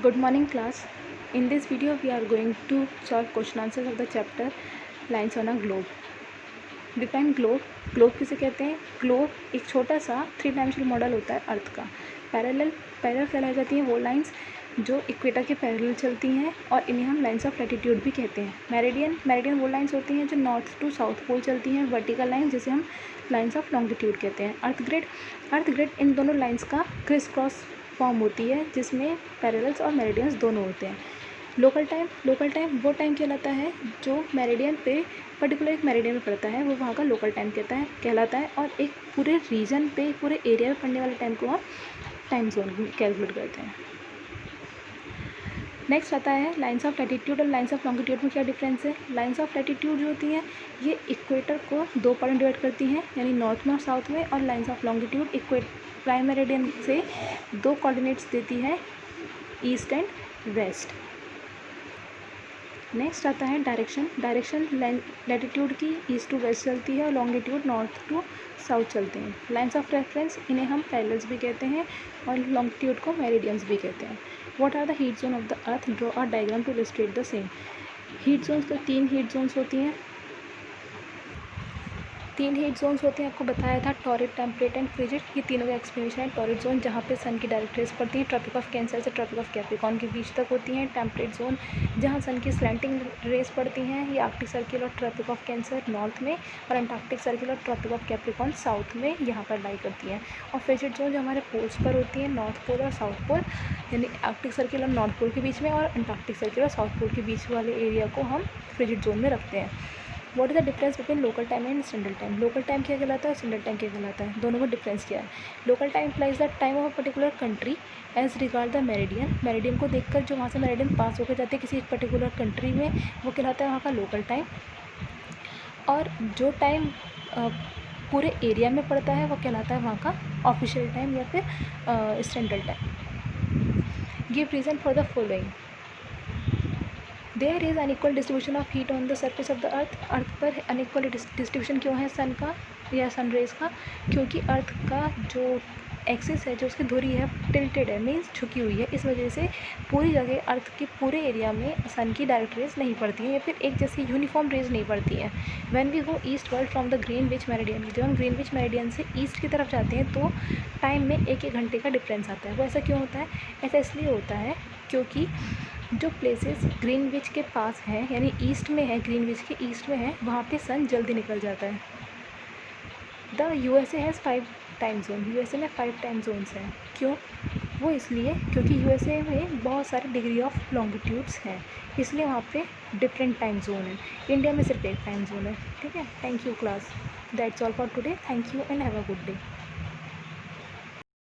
Good morning class. In this video we are going to solve question answers of the chapter Lines on a Globe. Define globe. Globe किसे कहते हैं? Globe एक छोटा सा 3 dimensional model होता है अर्थ का. पैरेलल कहलाई जाती हैं वो लाइंस जो इक्वेटर के पैरेलल चलती हैं और इन्हें हम लाइंस ऑफ लैटिट्यूड भी कहते हैं. मेरिडियन वो लाइंस होती हैं जो नॉर्थ टू साउथ पोल चलती हैं. वर्टिकल लाइंस जिसे हम लाइंस ऑफ लॉन्गिट्यूड कहते हैं. अर्थ ग्रिड इन दोनों लाइंस का क्रिस क्रॉस फॉर्म होती है जिसमें पैरेलल्स और मेरिडियंस दोनों होते हैं. लोकल टाइम वो टाइम कहलाता है जो मेरिडियन पे पर्टिकुलर एक मेरिडियन में पड़ता है, वो वहाँ का लोकल टाइम कहलाता है और एक पूरे रीजन पे पूरे एरिया में पड़ने वाले टाइम को हम टाइम जोन कैलकुलेट करते हैं. नेक्स्ट आता है लाइंस ऑफ लैटिट्यूड और लाइंस ऑफ लॉन्गिट्यूड में क्या डिफरेंस है. लाइंस ऑफ लैटिट्यूड जो होती हैं ये इक्वेटर को 2 पार्ट में डिवाइड करती हैं, यानी नॉर्थ में और साउथ में. और lines of longitude prime meridian से 2 कोऑर्डिनेट्स देती है, ईस्ट एंड वेस्ट. नेक्स्ट आता है डायरेक्शन लैटिट्यूड की ईस्ट टू वेस्ट चलती है और लॉन्गिट्यूड नॉर्थ टू साउथ चलते हैं. लाइंस ऑफ रेफरेंस इन्हें हम पैरेलल्स भी कहते हैं और लॉन्गिट्यूड को मेरिडियंस भी कहते हैं. What are the heat zone of the earth. Draw a diagram to illustrate the same. Heat zones तो 3 हीट जोन्स होती हैं. आपको बताया था टॉरिड, टेम्परेट एंड फ्रिजिड. ये तीनों का एक्सप्लेनेशन है. टॉरिड जोन जहाँ पे सन की डायरेक्ट रेज पड़ती है ट्रॉपिक ऑफ कैंसर से ट्रॉपिक ऑफ कैप्रिकॉर्न के बीच तक होती हैं. टेम्परेट जोन जहाँ सन की स्लैंटिंग रेज पड़ती हैं, ये आर्कटिक सर्किल और ट्रॉपिक ऑफ कैंसर नॉर्थ में और अंटार्कटिक सर्किल और ट्रॉपिक ऑफ कैप्रिकॉर्न साउथ में यहाँ पर लाई करती हैं. और फ्रिजिड जोन जो हमारे पोल्स पर होती है, नॉर्थ पोल और साउथ पोल, यानी आर्कटिक सर्किल और नॉर्थ पोल के बीच में और अंटार्कटिक सर्किल और साउथ पोल के बीच वाले एरिया को हम फ्रिजिड जोन में रखते हैं. What is the difference between local time and standard time. Local time क्या कहलाता है और स्टैंडर्ड टाइम क्या कहलाता है, दोनों का डिफरेंस क्या है. Local time implies the time of a particular country as regard the meridian को देखकर जो वहाँ से मेरिडियन पास होकर जाते हैं किसी एक पर्टिकुलर कंट्री में, वो कहलाता है वहाँ का लोकल टाइम. और जो टाइम पूरे एरिया में पड़ता है वो कहलाता है वहाँ का ऑफिशियल टाइम या फिर standard time. Give reason for the following. There is unequal distribution of heat on the surface of the earth पर अनइक्वल डिस्ट्रीब्यूशन क्यों है सन का या सन रेज का. क्योंकि अर्थ का जो एक्सिस है, जो उसकी धुरी है, टिल्टेड है, मीन्स झुकी हुई है. इस वजह से पूरी जगह अर्थ के पूरे एरिया में सन की डायरेक्ट रेज नहीं पड़ती है या फिर एक जैसी यूनिफॉर्म रेज नहीं पड़ती है. When we go east world from the Greenwich meridian, जब हम ग्रीनविच मेरिडियन से ईस्ट की तरफ जाते हैं तो टाइम में 1 घंटे का डिफरेंस आता है. वो ऐसा क्यों होता है? ऐसा इसलिए होता है क्योंकि जो प्लेसेस ग्रीनविच के पास हैं, यानी ईस्ट में है, ग्रीनविच के ईस्ट में है, वहाँ पे सन जल्दी निकल जाता है. The USA has 5 time zone. USA में 5 टाइम जोन्स हैं. क्यों? वो इसलिए क्योंकि यूएसए में बहुत सारे डिग्री ऑफ लॉन्गिट्यूड्स हैं, इसलिए वहाँ पे डिफरेंट टाइम जोन है. इंडिया में सिर्फ 1 टाइम जोन है. ठीक है. Thank you class. That's all for today. Thank you and have a good day.